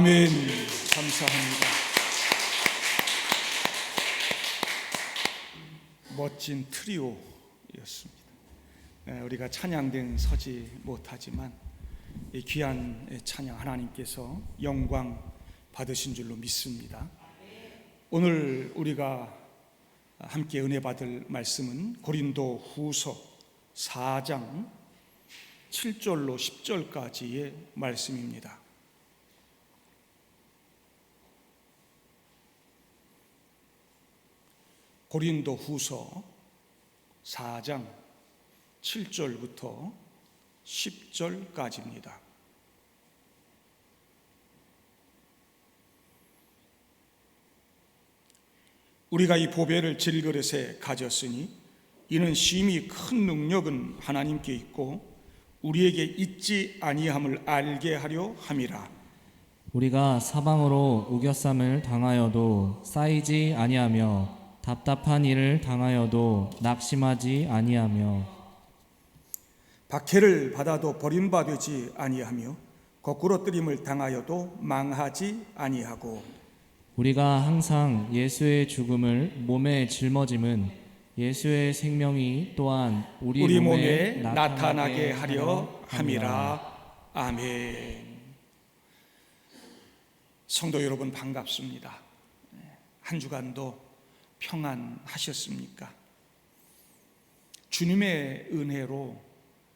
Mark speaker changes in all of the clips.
Speaker 1: 아멘. 감사합니다. 멋진 트리오였습니다. 우리가 찬양된 서지 못하지만 이 귀한 찬양 하나님께서 영광 받으신 줄로 믿습니다. 오늘 우리가 함께 은혜 받을 말씀은 고린도 후서 4장 7절로 10절까지의 말씀입니다. 고린도 후서 4장 7절부터 10절까지입니다. 우리가 이 보배를 질그릇에 가졌으니 이는 심히 큰 능력은 하나님께 있고 우리에게 있지 아니함을 알게 하려 함이라.
Speaker 2: 우리가 사방으로 우겨쌈을 당하여도 쌓이지 아니하며 답답한 일을 당하여도 낙심하지 아니하며
Speaker 1: 박해를 받아도 버림받지 아니하며 거꾸로 뜨림을 당하여도 망하지 아니하고
Speaker 2: 우리가 항상 예수의 죽음을 몸에 짊어짐은 예수의 생명이 또한 우리
Speaker 1: 몸에 나타나게 하려 함이라. 아멘. 성도 여러분 반갑습니다. 한 주간도 평안하셨습니까? 주님의 은혜로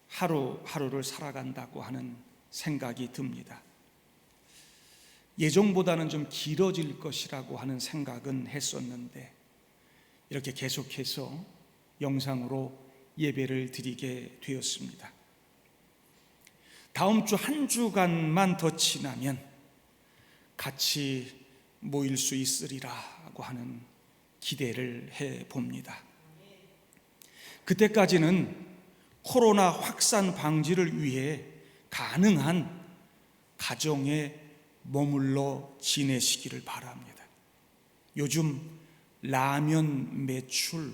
Speaker 1: 하루하루를 살아간다고 하는 생각이 듭니다. 예정보다는 좀 길어질 것이라고 하는 생각은 했었는데 이렇게 계속해서 영상으로 예배를 드리게 되었습니다. 다음 주 한 주간만 더 지나면 같이 모일 수 있으리라고 하는 기대를 해봅니다. 그때까지는 코로나 확산 방지를 위해 가능한 가정에 머물러 지내시기를 바랍니다. 요즘 라면 매출,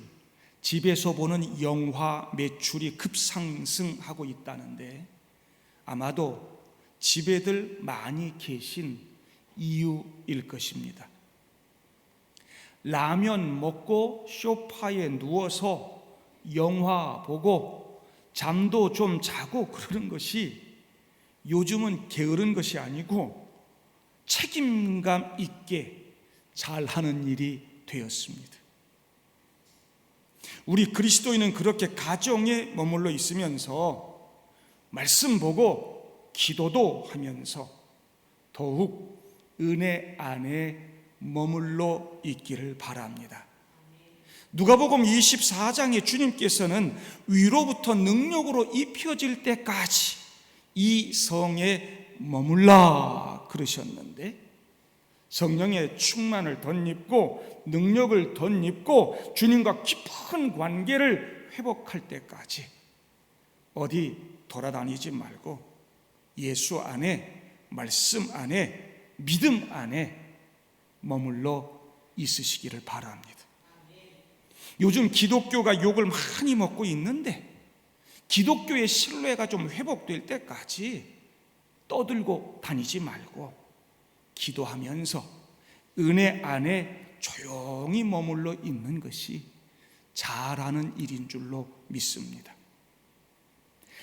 Speaker 1: 집에서 보는 영화 매출이 급상승하고 있다는데 아마도 집에들 많이 계신 이유일 것입니다. 라면 먹고 소파에 누워서 영화 보고 잠도 좀 자고 그러는 것이 요즘은 게으른 것이 아니고 책임감 있게 잘하는 일이 되었습니다. 우리 그리스도인은 그렇게 가정에 머물러 있으면서 말씀 보고 기도도 하면서 더욱 은혜 안에 머물러 있기를 바랍니다. 누가복음 24장에 주님께서는 위로부터 능력으로 입혀질 때까지 이 성에 머물라 그러셨는데 성령의 충만을 덧입고 능력을 덧입고 주님과 깊은 관계를 회복할 때까지 어디 돌아다니지 말고 예수 안에, 말씀 안에, 믿음 안에 머물러 있으시기를 바랍니다. 요즘 기독교가 욕을 많이 먹고 있는데 기독교의 신뢰가 좀 회복될 때까지 떠들고 다니지 말고 기도하면서 은혜 안에 조용히 머물러 있는 것이 잘하는 일인 줄로 믿습니다.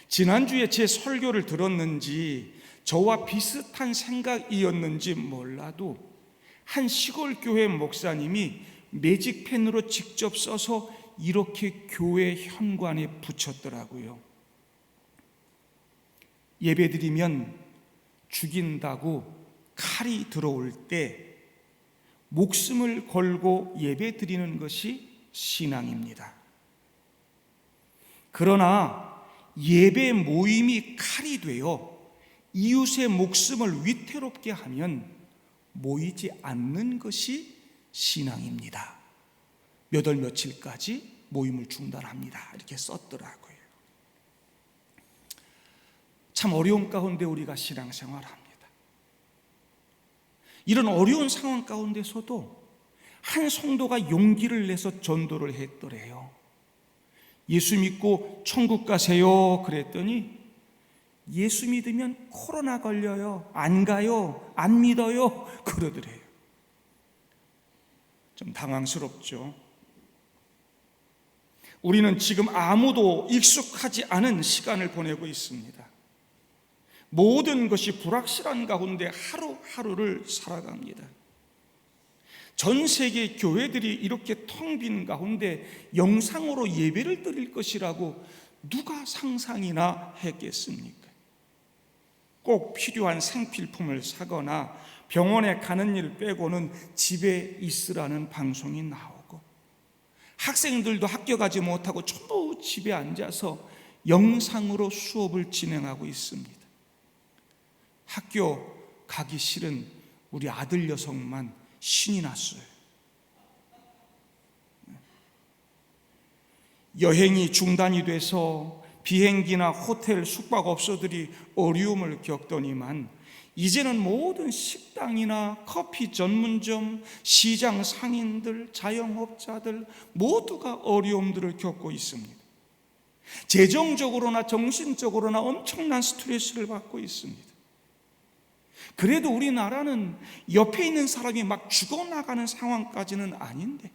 Speaker 1: 지난주에 제 설교를 들었는지 저와 비슷한 생각이었는지 몰라도 한 시골 교회 목사님이 매직펜으로 직접 써서 이렇게 교회 현관에 붙였더라고요. 예배드리면 죽인다고 칼이 들어올 때 목숨을 걸고 예배드리는 것이 신앙입니다. 그러나 예배 모임이 칼이 되어 이웃의 목숨을 위태롭게 하면 모이지 않는 것이 신앙입니다. 몇 월 며칠까지 모임을 중단합니다. 이렇게 썼더라고요. 참 어려운 가운데 우리가 신앙생활합니다. 이런 어려운 상황 가운데서도 한 성도가 용기를 내서 전도를 했더래요. 예수 믿고 천국 가세요 그랬더니 예수 믿으면 코로나 걸려요, 안 가요, 안 믿어요 그러더래요. 좀 당황스럽죠. 우리는 지금 아무도 익숙하지 않은 시간을 보내고 있습니다. 모든 것이 불확실한 가운데 하루하루를 살아갑니다. 전 세계 교회들이 이렇게 텅 빈 가운데 영상으로 예배를 드릴 것이라고 누가 상상이나 했겠습니까? 꼭 필요한 생필품을 사거나 병원에 가는 일 빼고는 집에 있으라는 방송이 나오고, 학생들도 학교 가지 못하고 전부 집에 앉아서 영상으로 수업을 진행하고 있습니다. 학교 가기 싫은 우리 아들 녀석만 신이 났어요. 여행이 중단이 돼서 비행기나 호텔 숙박업소들이 어려움을 겪더니만 이제는 모든 식당이나 커피 전문점, 시장 상인들, 자영업자들 모두가 어려움들을 겪고 있습니다. 재정적으로나 정신적으로나 엄청난 스트레스를 받고 있습니다. 그래도 우리나라는 옆에 있는 사람이 막 죽어나가는 상황까지는 아닌데,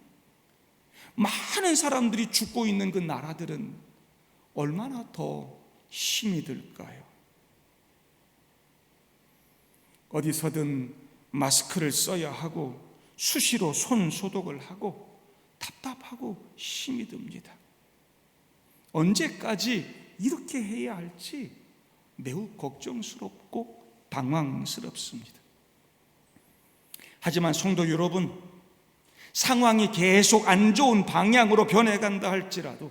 Speaker 1: 많은 사람들이 죽고 있는 그 나라들은 얼마나 더 힘이 들까요? 어디서든 마스크를 써야 하고 수시로 손 소독을 하고 답답하고 힘이 듭니다. 언제까지 이렇게 해야 할지 매우 걱정스럽고 당황스럽습니다. 하지만 성도 여러분, 상황이 계속 안 좋은 방향으로 변해간다 할지라도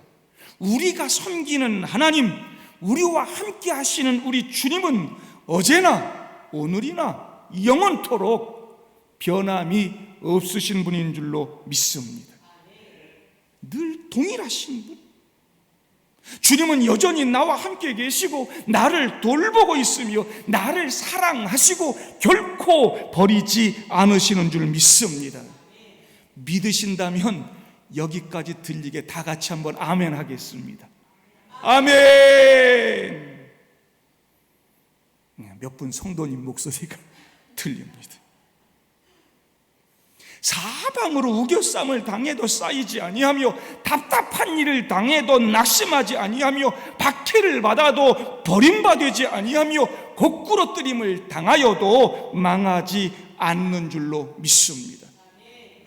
Speaker 1: 우리가 섬기는 하나님, 우리와 함께 하시는 우리 주님은 언제나 오늘이나 영원토록 변함이 없으신 분인 줄로 믿습니다. 늘 동일하신 분, 주님은 여전히 나와 함께 계시고 나를 돌보고 있으며 나를 사랑하시고 결코 버리지 않으시는 줄 믿습니다. 믿으신다면 여기까지 들리게 다 같이 한번 아멘 하겠습니다. 아멘. 몇 분 성도님 목소리가 들립니다. 사방으로 우겨쌈을 당해도 쌓이지 아니하며 답답한 일을 당해도 낙심하지 아니하며 박해를 받아도 버림받지 아니하며 거꾸러뜨림을 당하여도 망하지 않는 줄로 믿습니다.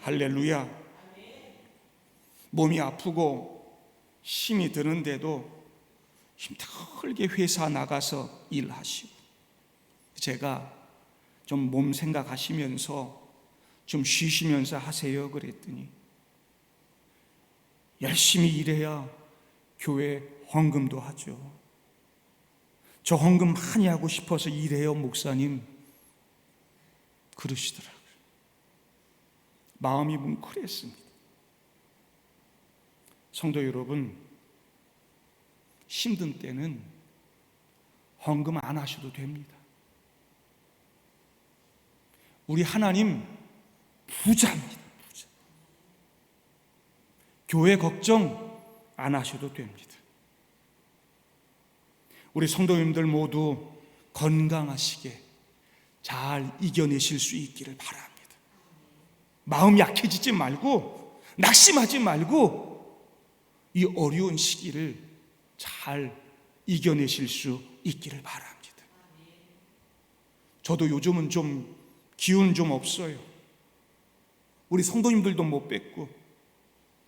Speaker 1: 할렐루야. 몸이 아프고 힘이 드는데도 힘들게 회사 나가서 일하시고, 제가 좀 몸 생각하시면서 좀 쉬시면서 하세요 그랬더니, 열심히 일해야 교회 헌금도 하죠. 저 헌금 많이 하고 싶어서 일해요 목사님 그러시더라고요. 마음이 뭉클했습니다. 성도 여러분, 힘든 때는 헌금 안 하셔도 됩니다. 우리 하나님 부자입니다. 부자. 교회 걱정 안 하셔도 됩니다. 우리 성도님들 모두 건강하시게 잘 이겨내실 수 있기를 바랍니다. 마음 약해지지 말고 낙심하지 말고 이 어려운 시기를 잘 이겨내실 수 있기를 바랍니다. 저도 요즘은 좀 기운 좀 없어요. 우리 성도님들도 못 뵙고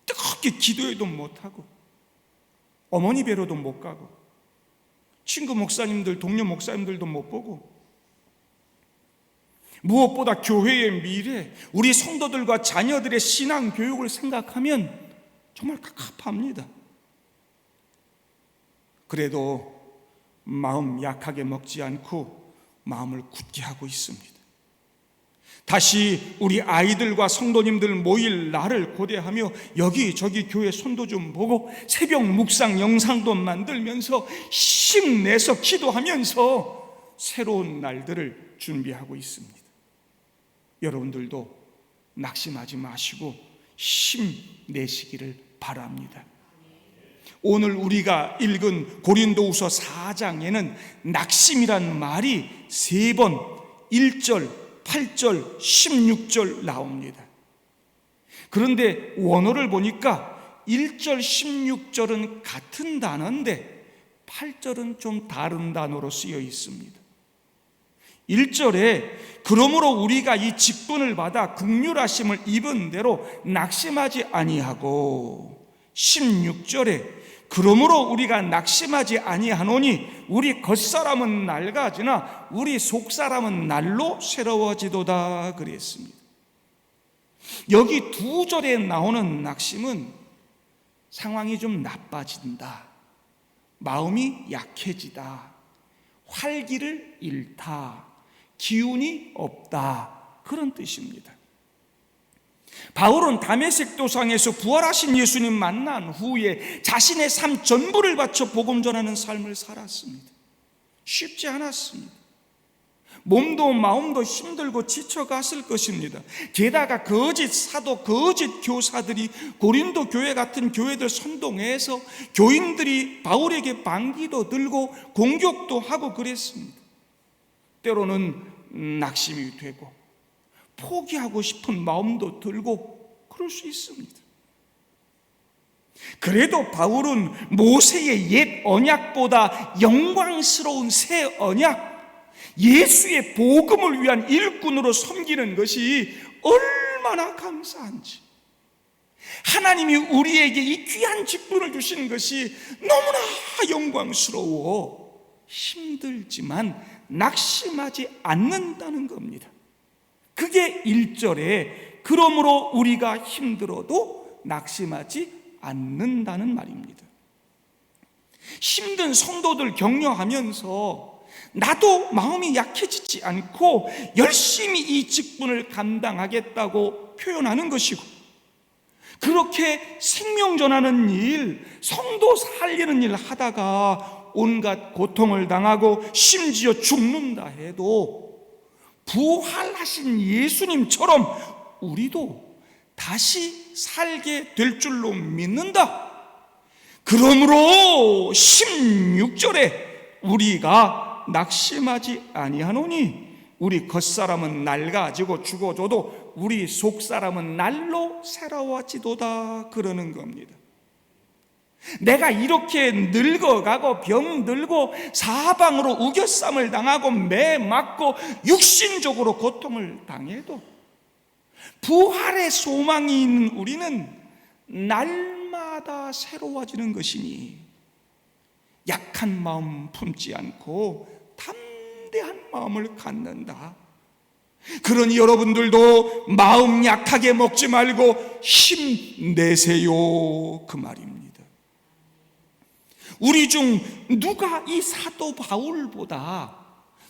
Speaker 1: 뜨겁게 기도해도 못하고 어머니 뵈러도 못 가고 친구 목사님들, 동료 목사님들도 못 보고, 무엇보다 교회의 미래, 우리 성도들과 자녀들의 신앙 교육을 생각하면 정말 갑갑합니다. 그래도 마음 약하게 먹지 않고 마음을 굳게 하고 있습니다. 다시 우리 아이들과 성도님들 모일 날을 고대하며 여기저기 교회 손도 좀 보고 새벽 묵상 영상도 만들면서 힘내서 기도하면서 새로운 날들을 준비하고 있습니다. 여러분들도 낙심하지 마시고 힘내시기를 바랍니다. 오늘 우리가 읽은 고린도후서 4장에는 낙심이란 말이 3번 1절, 8절, 16절 나옵니다. 그런데 원어를 보니까 1절, 16절은 같은 단어인데 8절은 좀 다른 단어로 쓰여 있습니다. 1절에 그러므로 우리가 이 직분을 받아 긍휼하심을 입은 대로 낙심하지 아니하고, 16절에 그러므로 우리가 낙심하지 아니하노니 우리 겉사람은 낡아지나 우리 속사람은 날로 새로워지도다 그랬습니다. 여기 2절에 나오는 낙심은 상황이 좀 나빠진다, 마음이 약해지다, 활기를 잃다, 기운이 없다, 그런 뜻입니다. 바울은 다메섹 도상에서 부활하신 예수님 만난 후에 자신의 삶 전부를 바쳐 복음 전하는 삶을 살았습니다. 쉽지 않았습니다. 몸도 마음도 힘들고 지쳐갔을 것입니다. 게다가 거짓 사도, 거짓 교사들이 고린도 교회 같은 교회들 선동해서 교인들이 바울에게 반기도 들고 공격도 하고 그랬습니다. 때로는 낙심이 되고 포기하고 싶은 마음도 들고 그럴 수 있습니다. 그래도 바울은 모세의 옛 언약보다 영광스러운 새 언약, 예수의 복음을 위한 일꾼으로 섬기는 것이 얼마나 감사한지, 하나님이 우리에게 이 귀한 직분을 주신 것이 너무나 영광스러워 힘들지만 낙심하지 않는다는 겁니다. 그게 1절에 그러므로 우리가 힘들어도 낙심하지 않는다는 말입니다. 힘든 성도들 격려하면서 나도 마음이 약해지지 않고 열심히 이 직분을 감당하겠다고 표현하는 것이고, 그렇게 생명 전하는 일, 성도 살리는 일 하다가 온갖 고통을 당하고 심지어 죽는다 해도 부활하신 예수님처럼 우리도 다시 살게 될 줄로 믿는다. 그러므로 16절에 우리가 낙심하지 아니하노니 우리 겉사람은 낡아지고 죽어져도 우리 속사람은 날로 새로워지도다 그러는 겁니다. 내가 이렇게 늙어가고 병들고 사방으로 우겨쌈을 당하고 매 맞고 육신적으로 고통을 당해도 부활의 소망이 있는 우리는 날마다 새로워지는 것이니 약한 마음 품지 않고 담대한 마음을 갖는다. 그러니 여러분들도 마음 약하게 먹지 말고 힘내세요, 그 말입니다. 우리 중 누가 이 사도 바울보다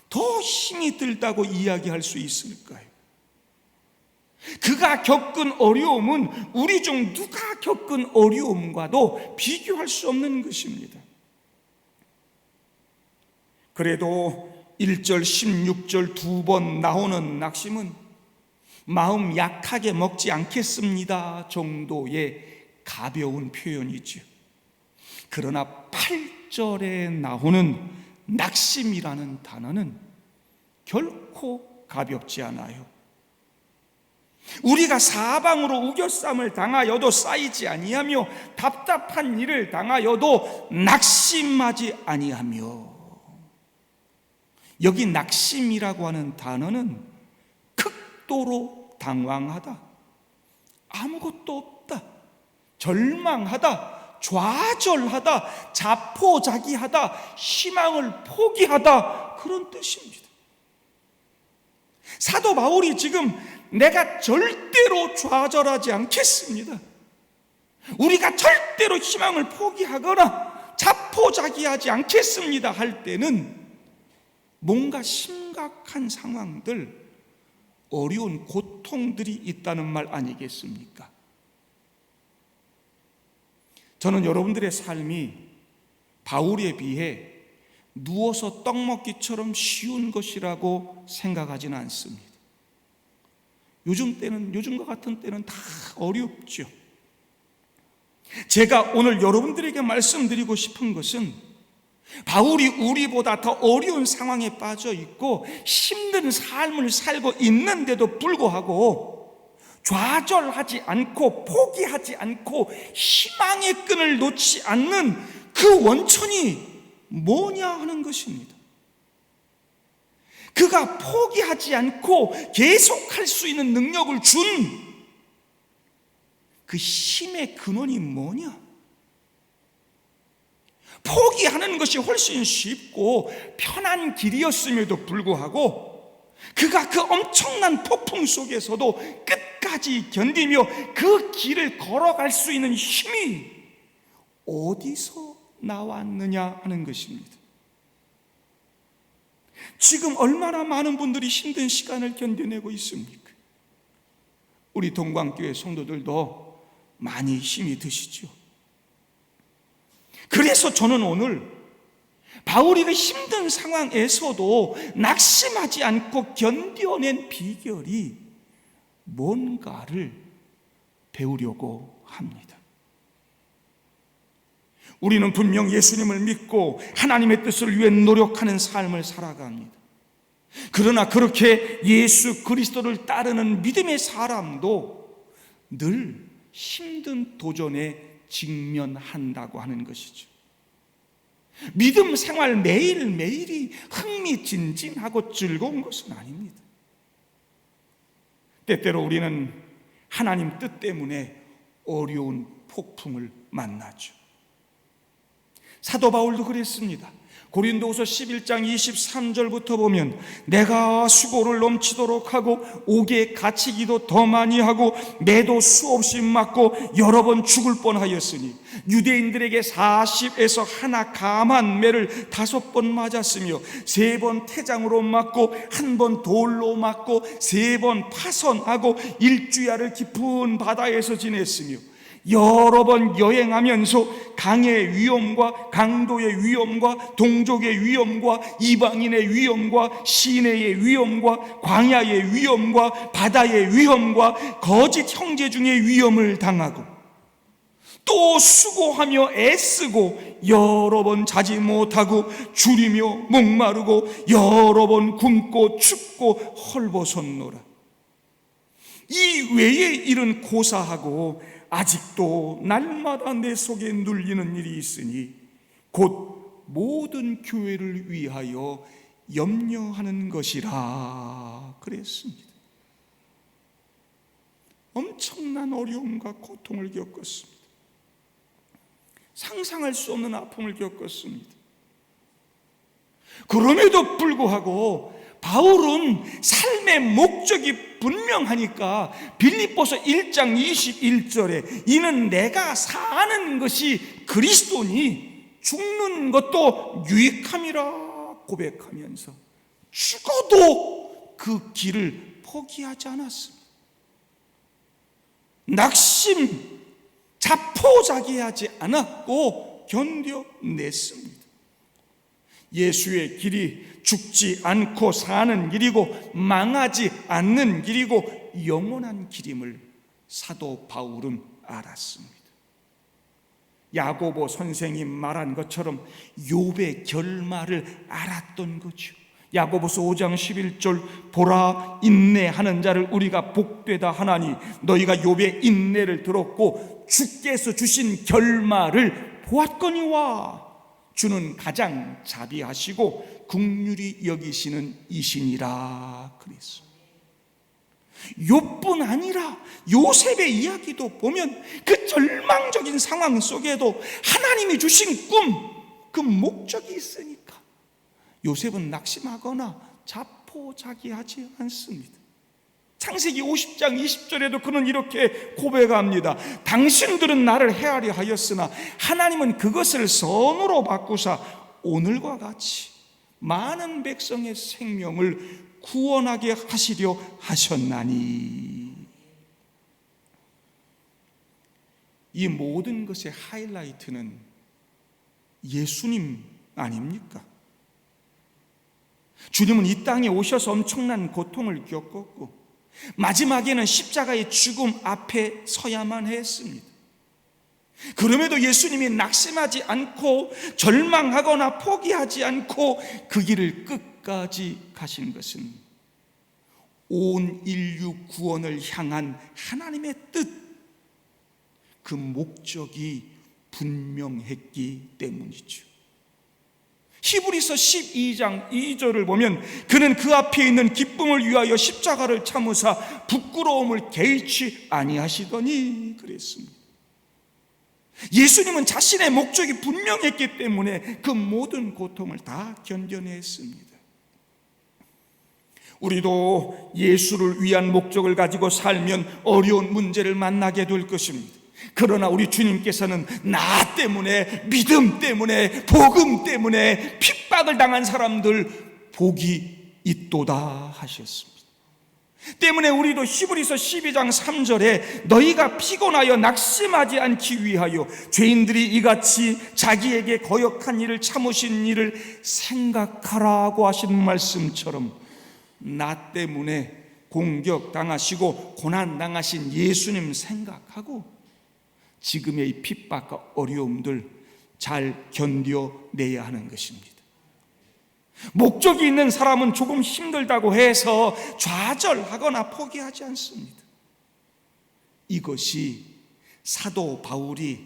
Speaker 1: 더 힘이 들다고 이야기할 수 있을까요? 그가 겪은 어려움은 우리 중 누가 겪은 어려움과도 비교할 수 없는 것입니다. 그래도 1절, 16절 2번 나오는 낙심은 마음 약하게 먹지 않겠습니다 정도의 가벼운 표현이죠. 그러나 8절에 나오는 낙심이라는 단어는 결코 가볍지 않아요. 우리가 사방으로 우겨쌈을 당하여도 쌓이지 아니하며 답답한 일을 당하여도 낙심하지 아니하며, 여기 낙심이라고 하는 단어는 극도로 당황하다, 아무것도 없다, 절망하다, 좌절하다, 자포자기하다, 희망을 포기하다, 그런 뜻입니다. 사도 바울이 지금 내가 절대로 좌절하지 않겠습니다, 우리가 절대로 희망을 포기하거나 자포자기하지 않겠습니다 할 때는 뭔가 심각한 상황들, 어려운 고통들이 있다는 말 아니겠습니까? 저는 여러분들의 삶이 바울에 비해 누워서 떡 먹기처럼 쉬운 것이라고 생각하지는 않습니다. 요즘과 같은 때는 다 어렵죠. 제가 오늘 여러분들에게 말씀드리고 싶은 것은 바울이 우리보다 더 어려운 상황에 빠져 있고 힘든 삶을 살고 있는데도 불구하고 좌절하지 않고 포기하지 않고 희망의 끈을 놓지 않는 그 원천이 뭐냐 하는 것입니다. 그가 포기하지 않고 계속할 수 있는 능력을 준 그 힘의 근원이 뭐냐? 포기하는 것이 훨씬 쉽고 편한 길이었음에도 불구하고 그가 그 엄청난 폭풍 속에서도 끝까지 견디며 그 길을 걸어갈 수 있는 힘이 어디서 나왔느냐 하는 것입니다. 지금 얼마나 많은 분들이 힘든 시간을 견뎌내고 있습니까? 우리 동광교회 성도들도 많이 힘이 드시죠. 그래서 저는 오늘 바울이 그 힘든 상황에서도 낙심하지 않고 견뎌낸 비결이 뭔가를 배우려고 합니다. 우리는 분명 예수님을 믿고 하나님의 뜻을 위해 노력하는 삶을 살아갑니다. 그러나 그렇게 예수 그리스도를 따르는 믿음의 사람도 늘 힘든 도전에 직면한다고 하는 것이죠. 믿음 생활 매일매일이 흥미진진하고 즐거운 것은 아닙니다. 때때로 우리는 하나님 뜻 때문에 어려운 폭풍을 만나죠. 사도 바울도 그랬습니다. 고린도후서 11장 23절부터 보면 내가 수고를 넘치도록 하고 옥에 갇히기도 더 많이 하고 매도 수없이 맞고 여러 번 죽을 뻔하였으니 유대인들에게 40에서 하나 감한 매를 5번 맞았으며 3번 태장으로 맞고 1번 돌로 맞고 3번 파선하고 일주야를 깊은 바다에서 지냈으며 여러 번 여행하면서 강의 위험과 강도의 위험과 동족의 위험과 이방인의 위험과 시내의 위험과 광야의 위험과 바다의 위험과 거짓 형제 중의 위험을 당하고 또 수고하며 애쓰고 여러 번 자지 못하고 줄이며 목마르고 여러 번 굶고 춥고 헐벗었노라. 이 외의 일은 고사하고 아직도 날마다 내 속에 눌리는 일이 있으니 곧 모든 교회를 위하여 염려하는 것이라 그랬습니다. 엄청난 어려움과 고통을 겪었습니다. 상상할 수 없는 아픔을 겪었습니다. 그럼에도 불구하고 바울은 삶의 목적이 분명하니까 빌립보서 1장 21절에 이는 내가 사는 것이 그리스도니 죽는 것도 유익함이라 고백하면서 죽어도 그 길을 포기하지 않았습니다. 낙심, 자포자기하지 않았고 견뎌냈습니다. 예수의 길이 죽지 않고 사는 길이고 망하지 않는 길이고 영원한 길임을 사도 바울은 알았습니다. 야고보 선생이 말한 것처럼 욥의 결말을 알았던 거죠. 야고보서 5장 11절 보라 인내하는 자를 우리가 복되다 하나니 너희가 욥의 인내를 들었고 주께서 주신 결말을 보았거니와 주는 가장 자비하시고 긍휼히 여기시는 이시니라 그랬어. 욥뿐 아니라 요셉의 이야기도 보면 그 절망적인 상황 속에도 하나님이 주신 꿈, 그 목적이 있으니까 요셉은 낙심하거나 자포자기하지 않습니다. 창세기 50장 20절에도 그는 이렇게 고백합니다. 당신들은 나를 헤아려 하였으나 하나님은 그것을 선으로 바꾸사 오늘과 같이 많은 백성의 생명을 구원하게 하시려 하셨나니. 이 모든 것의 하이라이트는 예수님 아닙니까? 주님은 이 땅에 오셔서 엄청난 고통을 겪었고 마지막에는 십자가의 죽음 앞에 서야만 했습니다. 그럼에도 예수님이 낙심하지 않고 절망하거나 포기하지 않고 그 길을 끝까지 가신 것은 온 인류 구원을 향한 하나님의 뜻, 그 목적이 분명했기 때문이죠. 히브리서 12장 2절을 보면 그는 그 앞에 있는 기쁨을 위하여 십자가를 참으사 부끄러움을 개의치 아니하시더니 그랬습니다. 예수님은 자신의 목적이 분명했기 때문에 그 모든 고통을 다 견뎌냈습니다. 우리도 예수를 위한 목적을 가지고 살면 어려운 문제를 만나게 될 것입니다. 그러나 우리 주님께서는 나 때문에, 믿음 때문에, 복음 때문에 핍박을 당한 사람들 복이 있도다 하셨습니다. 때문에 우리도 히브리서 12장 3절에 너희가 피곤하여 낙심하지 않기 위하여 죄인들이 이같이 자기에게 거역한 일을 참으신 일을 생각하라고 하신 말씀처럼 나 때문에 공격당하시고 고난당하신 예수님 생각하고 지금의 이 핍박과 어려움들 잘 견뎌내야 하는 것입니다. 목적이 있는 사람은 조금 힘들다고 해서 좌절하거나 포기하지 않습니다. 이것이 사도 바울이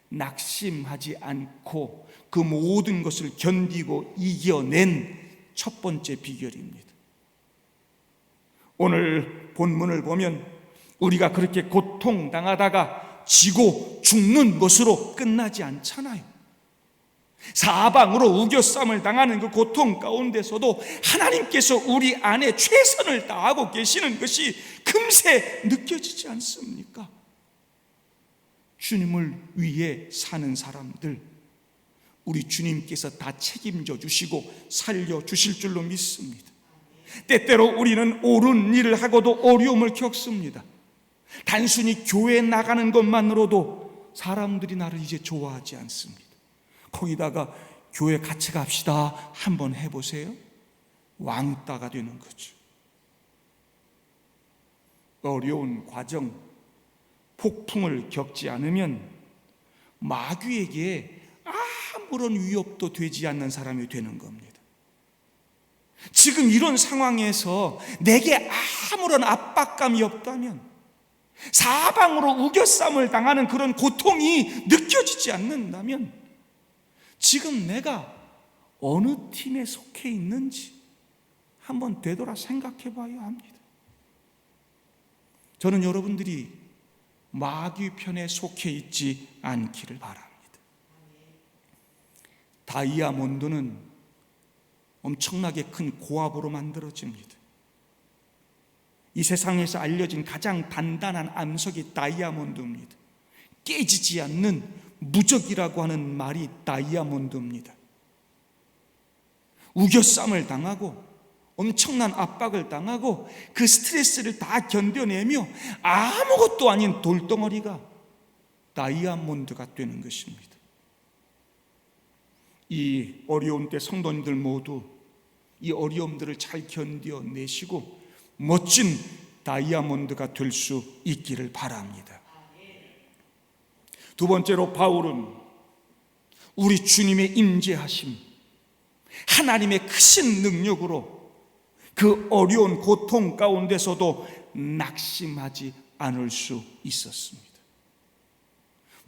Speaker 1: 낙심하지 않고 그 모든 것을 견디고 이겨낸 첫 번째 비결입니다. 오늘 본문을 보면 우리가 그렇게 고통당하다가 지고 죽는 것으로 끝나지 않잖아요. 사방으로 우겨쌈을 당하는 그 고통 가운데서도 하나님께서 우리 안에 최선을 다하고 계시는 것이 금세 느껴지지 않습니까? 주님을 위해 사는 사람들, 우리 주님께서 다 책임져 주시고 살려 주실 줄로 믿습니다. 때때로 우리는 옳은 일을 하고도 어려움을 겪습니다. 단순히 교회 나가는 것만으로도 사람들이 나를 이제 좋아하지 않습니다. 거기다가 교회 같이 갑시다 한번 해보세요. 왕따가 되는 거죠. 어려운 과정, 폭풍을 겪지 않으면 마귀에게 아무런 위협도 되지 않는 사람이 되는 겁니다. 지금 이런 상황에서 내게 아무런 압박감이 없다면, 사방으로 우겨쌈을 당하는 그런 고통이 느껴지지 않는다면 지금 내가 어느 팀에 속해 있는지 한번 되돌아 생각해 봐야 합니다. 저는 여러분들이 마귀 편에 속해 있지 않기를 바랍니다. 다이아몬드는 엄청나게 큰 고압으로 만들어집니다. 이 세상에서 알려진 가장 단단한 암석이 다이아몬드입니다. 깨지지 않는 무적이라고 하는 말이 다이아몬드입니다. 우겨쌈을 당하고 엄청난 압박을 당하고 그 스트레스를 다 견뎌내며 아무것도 아닌 돌덩어리가 다이아몬드가 되는 것입니다. 이 어려운 때 성도님들 모두 이 어려움들을 잘 견뎌내시고 멋진 다이아몬드가 될 수 있기를 바랍니다. 두 번째로 바울은 우리 주님의 임재하심, 하나님의 크신 능력으로 그 어려운 고통 가운데서도 낙심하지 않을 수 있었습니다.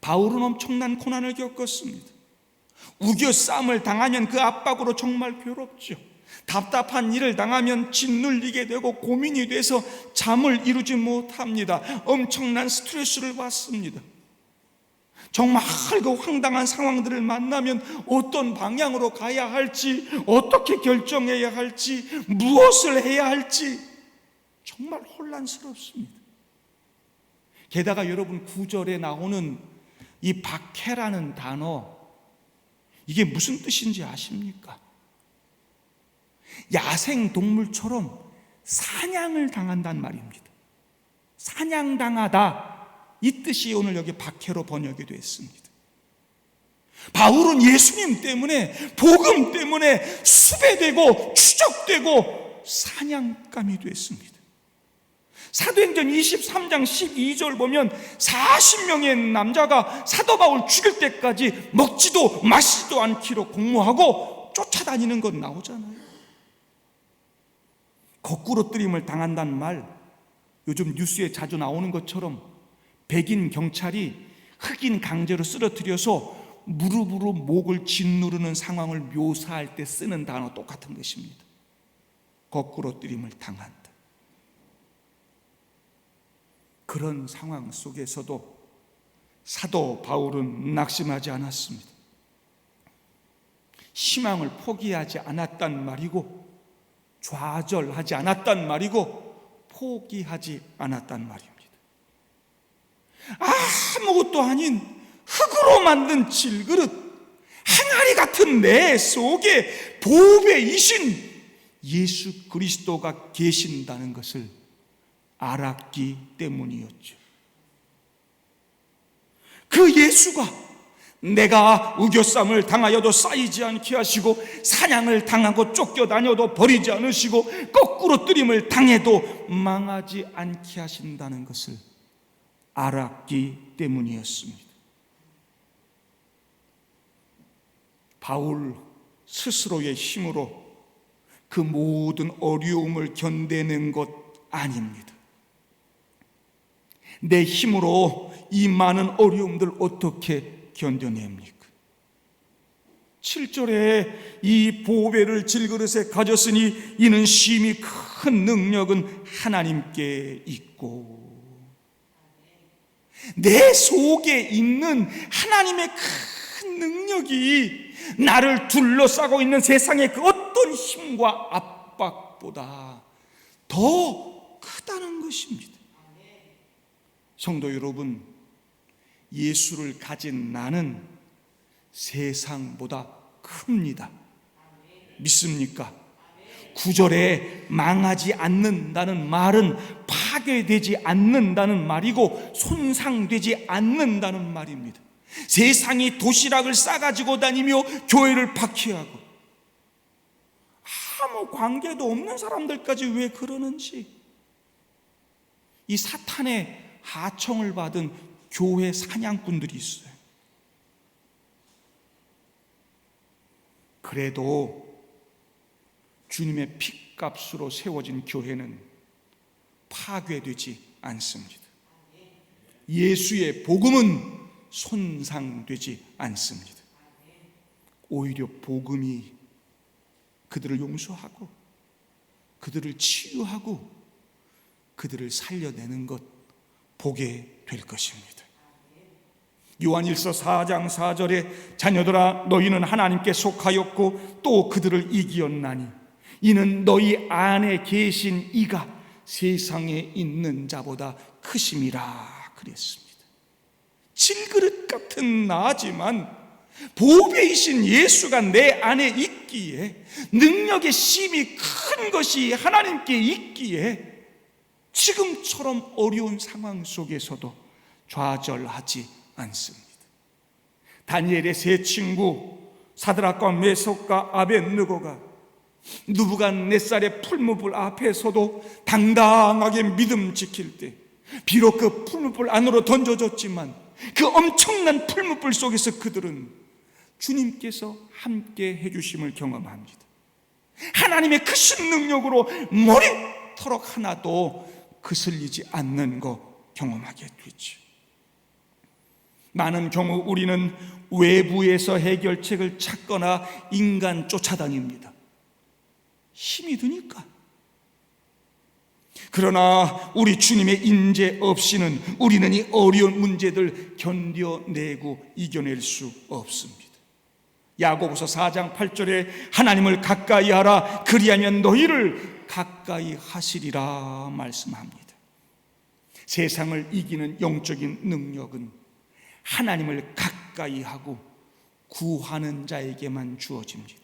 Speaker 1: 바울은 엄청난 고난을 겪었습니다. 우겨쌈을 당하면 그 압박으로 정말 괴롭죠. 답답한 일을 당하면 짓눌리게 되고 고민이 돼서 잠을 이루지 못합니다. 엄청난 스트레스를 받습니다. 정말 그 황당한 상황들을 만나면 어떤 방향으로 가야 할지, 어떻게 결정해야 할지, 무엇을 해야 할지 정말 혼란스럽습니다. 게다가 여러분 9절에 나오는 이 박해라는 단어, 이게 무슨 뜻인지 아십니까? 야생동물처럼 사냥을 당한단 말입니다. 사냥당하다, 이 뜻이 오늘 여기 박해로 번역이 됐습니다. 바울은 예수님 때문에, 복음 때문에 수배되고 추적되고 사냥감이 됐습니다. 사도행전 23장 12절 보면 40명의 남자가 사도 바울 죽일 때까지 먹지도 마시지도 않기로 공모하고 쫓아다니는 것 나오잖아요. 거꾸로 뜨림을 당한다는 말, 요즘 뉴스에 자주 나오는 것처럼 백인 경찰이 흑인 강제로 쓰러뜨려서 무릎으로 목을 짓누르는 상황을 묘사할 때 쓰는 단어 똑같은 것입니다. 거꾸로 뜨림을 당한다. 그런 상황 속에서도 사도 바울은 낙심하지 않았습니다. 희망을 포기하지 않았단 말이고, 좌절하지 않았단 말이고, 포기하지 않았단 말입니다. 아무것도 아닌 흙으로 만든 질그릇, 항아리 같은 내 속에 보배이신 예수 그리스도가 계신다는 것을 알았기 때문이었죠. 그 예수가 내가 우겨쌈을 당하여도 쌓이지 않게 하시고, 사냥을 당하고 쫓겨다녀도 버리지 않으시고, 거꾸로 뜨림을 당해도 망하지 않게 하신다는 것을 알았기 때문이었습니다. 바울 스스로의 힘으로 그 모든 어려움을 견뎌낸 것 아닙니다. 내 힘으로 이 많은 어려움들 어떻게 견뎌냅니까? 7절에 이 보배를 질그릇에 가졌으니 이는 심히 큰 능력은 하나님께 있고, 내 속에 있는 하나님의 큰 능력이 나를 둘러싸고 있는 세상의 그 어떤 힘과 압박보다 더 크다는 것입니다. 성도 여러분, 예수를 가진 나는 세상보다 큽니다. 믿습니까? 9절에 망하지 않는다는 말은 파괴되지 않는다는 말이고 손상되지 않는다는 말입니다. 세상이 도시락을 싸가지고 다니며 교회를 박해하고 아무 관계도 없는 사람들까지 왜 그러는지, 이 사탄의 하청을 받은 교회 사냥꾼들이 있어요. 그래도 주님의 핏값으로 세워진 교회는 파괴되지 않습니다. 예수의 복음은 손상되지 않습니다. 오히려 복음이 그들을 용서하고 그들을 치유하고 그들을 살려내는 것 보게 될 것입니다. 요한일서 4장 4절에 자녀들아 너희는 하나님께 속하였고 또 그들을 이기었나니 이는 너희 안에 계신 이가 세상에 있는 자보다 크심이라 그랬습니다. 질그릇 같은 나지만 보배이신 예수가 내 안에 있기에, 능력의 심이 큰 것이 하나님께 있기에 지금처럼 어려운 상황 속에서도 좌절하지 않습니다. 다니엘의 세 친구 사드락과 메석과 아벳느고가 느부갓네살의 풀무불 앞에서도 당당하게 믿음 지킬 때, 비록 그 풀무불 안으로 던져졌지만 그 엄청난 풀무불 속에서 그들은 주님께서 함께 해주심을 경험합니다. 하나님의 크신 능력으로 머리털럭 하나도 거슬리지 않는 거 경험하게 되죠. 많은 경우 우리는 외부에서 해결책을 찾거나 인간 쫓아다닙니다. 힘이 드니까. 그러나 우리 주님의 인재 없이는 우리는 이 어려운 문제들 견뎌내고 이겨낼 수 없습니다. 야고보서 4장 8절에 하나님을 가까이 하라 그리하면 너희를 가까이 하시리라 말씀합니다. 세상을 이기는 영적인 능력은 하나님을 가까이 하고 구하는 자에게만 주어집니다.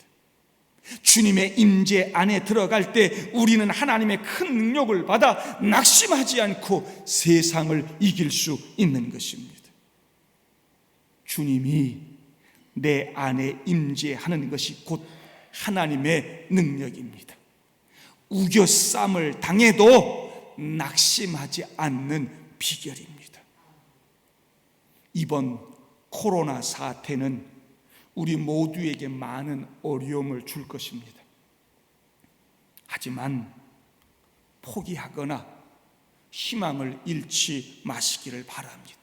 Speaker 1: 주님의 임재 안에 들어갈 때 우리는 하나님의 큰 능력을 받아 낙심하지 않고 세상을 이길 수 있는 것입니다. 주님이 내 안에 임재하는 것이 곧 하나님의 능력입니다. 우겨쌈을 당해도 낙심하지 않는 비결입니다. 이번 코로나 사태는 우리 모두에게 많은 어려움을 줄 것입니다. 하지만 포기하거나 희망을 잃지 마시기를 바랍니다.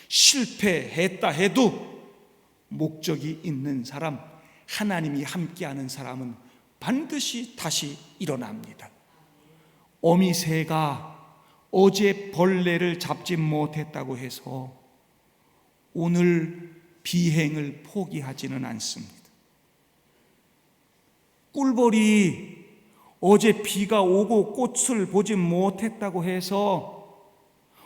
Speaker 1: 실패했다 해도 목적이 있는 사람, 하나님이 함께하는 사람은 반드시 다시 일어납니다. 어미새가 어제 벌레를 잡지 못했다고 해서 오늘 비행을 포기하지는 않습니다. 꿀벌이 어제 비가 오고 꽃을 보지 못했다고 해서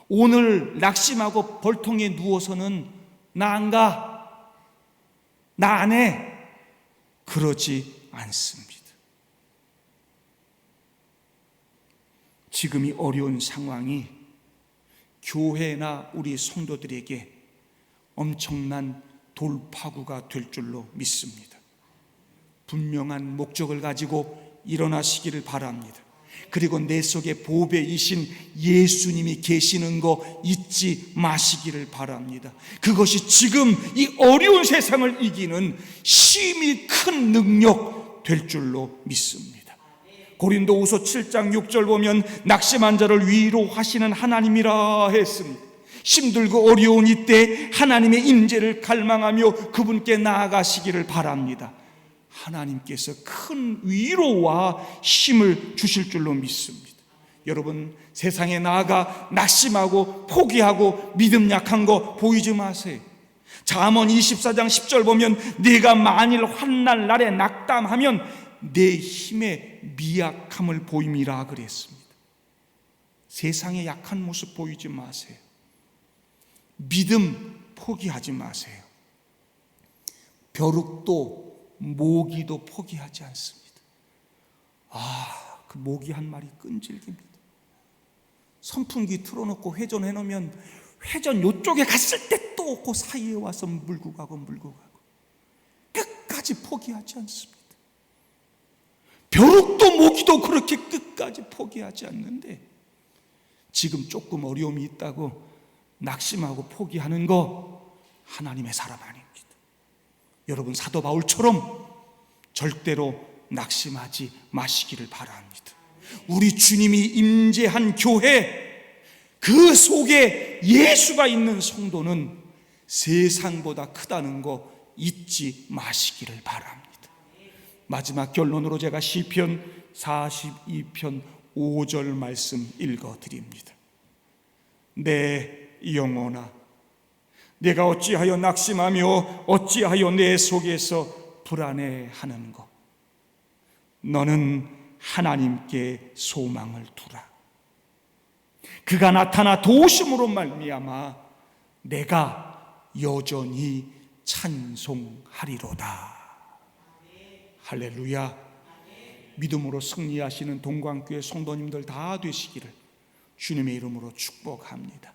Speaker 1: 오늘 낙심하고 벌통에 누워서는 나 안 가, 나 안 해, 그러지 않습니다. 지금 이 어려운 상황이 교회나 우리 성도들에게 엄청난 돌파구가 될 줄로 믿습니다. 분명한 목적을 가지고 일어나시기를 바랍니다. 그리고 내 속에 보배이신 예수님이 계시는 거 잊지 마시기를 바랍니다. 그것이 지금 이 어려운 세상을 이기는 심히 큰 능력 될 줄로 믿습니다. 고린도후서 7장 6절 보면 낙심한 자를 위로하시는 하나님이라 했습니다. 힘들고 어려운 이때 하나님의 임재를 갈망하며 그분께 나아가시기를 바랍니다. 하나님께서 큰 위로와 힘을 주실 줄로 믿습니다. 여러분, 세상에 나아가 낙심하고 포기하고 믿음 약한 거 보이지 마세요. 잠언 24장 10절 보면 네가 만일 환난 날에 낙담하면 내 힘의 미약함을 보임이라 그랬습니다. 세상의 약한 모습 보이지 마세요. 믿음 포기하지 마세요. 벼룩도 모기도 포기하지 않습니다. 그 모기 한 마리 끈질깁니다. 선풍기 틀어놓고 회전해 놓으면 회전 요쪽에 갔을 때 또 그 사이에 와서 물고 가고 끝까지 포기하지 않습니다. 벼룩도 모기도 그렇게 끝까지 포기하지 않는데 지금 조금 어려움이 있다고 낙심하고 포기하는 거 하나님의 사람 아닙니다. 여러분, 사도 바울처럼 절대로 낙심하지 마시기를 바랍니다. 우리 주님이 임재한 교회, 그 속에 예수가 있는 성도는 세상보다 크다는 거 잊지 마시기를 바랍니다. 마지막 결론으로 제가 시편 42편 5절 말씀 읽어드립니다. 내 영혼아, 내가 어찌하여 낙심하며 어찌하여 내 속에서 불안해하는고. 너는 하나님께 소망을 두라. 그가 나타나 도우심으로 말미암아 내가 여전히 찬송하리로다. 할렐루야. 믿음으로 승리하시는 동광교회 성도님들 다 되시기를 주님의 이름으로 축복합니다.